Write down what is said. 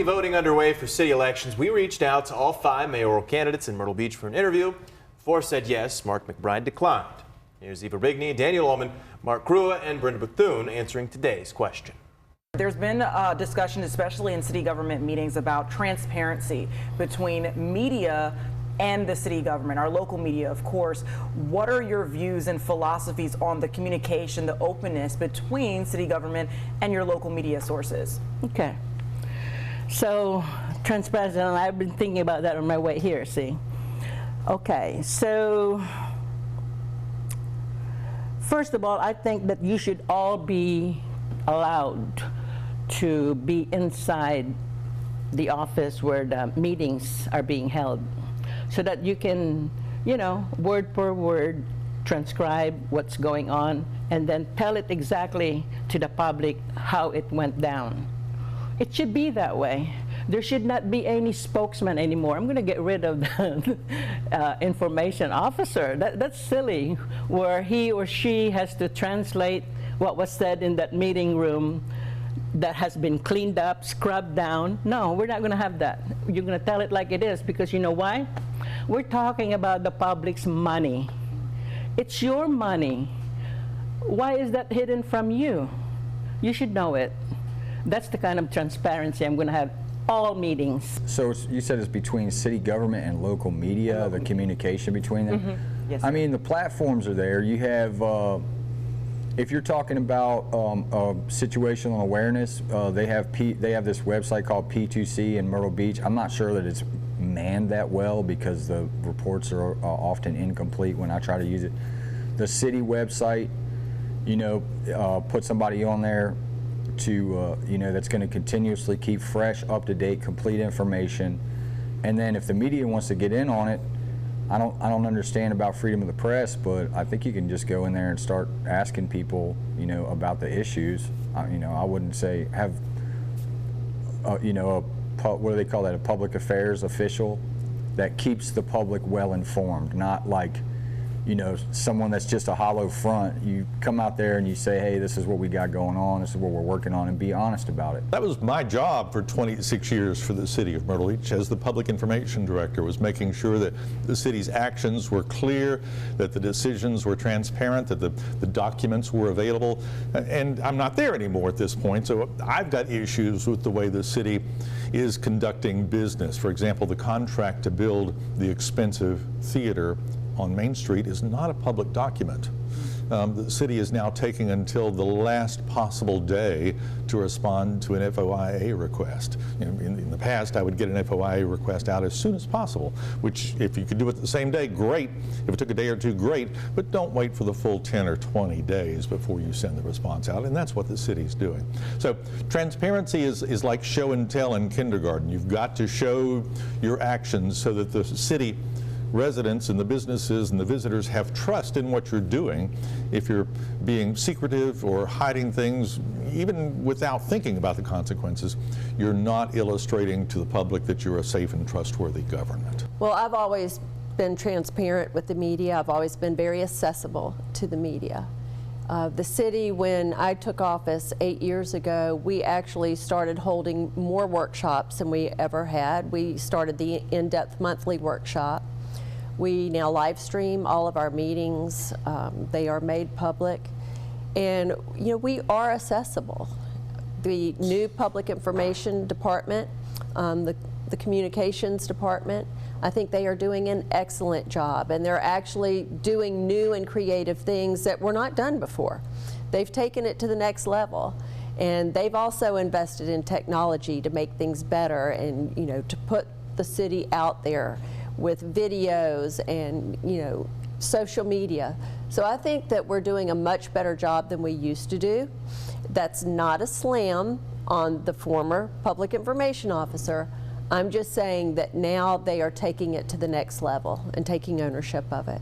voting underway for city elections, we reached out to all 5 mayoral candidates in Myrtle Beach for an interview. 4 said yes, Mark McBride declined. Here's Rigney, Daniel Aumen, Mark Kruea, and Brenda Bethune answering today's question. There's been a discussion, especially in city government meetings, about transparency between media and the city government, our local media, of course. What are your views and philosophies on the communication, the openness between city government and your local media sources? Okay. So, transparency, and I've been thinking about that on my way here, see. Okay, so first of all, I think that you should all be allowed to be inside the office where the meetings are being held, so that you can, you know, word per word, transcribe what's going on and then tell it exactly to the public how it went down. It should be that way. There should not be any spokesman anymore. I'm going to get rid of the information officer. That's silly, where he or she has to translate what was said in that meeting room that has been cleaned up, scrubbed down. No, we're not going to have that. You're going to tell it like it is, because you know why? We're talking about the public's money. It's your money. Why is that hidden from you? You should know it. That's the kind of transparency I'm going to have all meetings. So you said it's between city government and local media, the communication between them? Mm-hmm. Yes, I mean, the platforms are there. You have, if you're talking about situational awareness, they have this website called P2C in Myrtle Beach. I'm not sure that it's manned that well because the reports are often incomplete when I try to use it. The city website, you know, put somebody on there to, you know, that's going to continuously keep fresh, up-to-date, complete information. And then if the media wants to get in on it, I don't understand about freedom of the press, but I think you can just go in there and start asking people, you know, about the issues. You know, I wouldn't say have, you know, what do they call that, a public affairs official that keeps the public well informed, not like, you know, someone that's just a hollow front. You come out there and you say, hey, this is what we got going on, this is what we're working on, and be honest about it. That was my job for 26 years for the city of Myrtle Beach as the public information director, was making sure that the city's actions were clear, that the decisions were transparent, that the documents were available. And I'm not there anymore at this point, so I've got issues with the way the city is conducting business. For example, the contract to build the expensive theater on Main Street is not a public document. The city is now taking until the last possible day to respond to an FOIA request. In the past, I would get an FOIA request out as soon as possible, which if you could do it the same day, great. If it took a day or two, great, but don't wait for the full 10 or 20 days before you send the response out, and that's what the city's doing. So transparency is like show and tell in kindergarten. You've got to show your actions so that the city residents and the businesses and the visitors have trust in what you're doing. If you're being secretive or hiding things, even without thinking about the consequences, you're not illustrating to the public that you're a safe and trustworthy government. Well, I've always been transparent with the media. I've always been very accessible to the media. The city, when I took office 8 years ago, we actually started holding more workshops than we ever had. We started the in-depth monthly workshop. We now live stream all of our meetings. They are made public. And you know, we are accessible. The new public information department, the communications department, I think they are doing an excellent job, and they're actually doing new and creative things that were not done before. They've taken it to the next level, and they've also invested in technology to make things better and, you know, to put the city out there with videos and, you know, social media. So I think that we're doing a much better job than we used to do. That's not a slam on the former public information officer. I'm just saying that now they are taking it to the next level and taking ownership of it.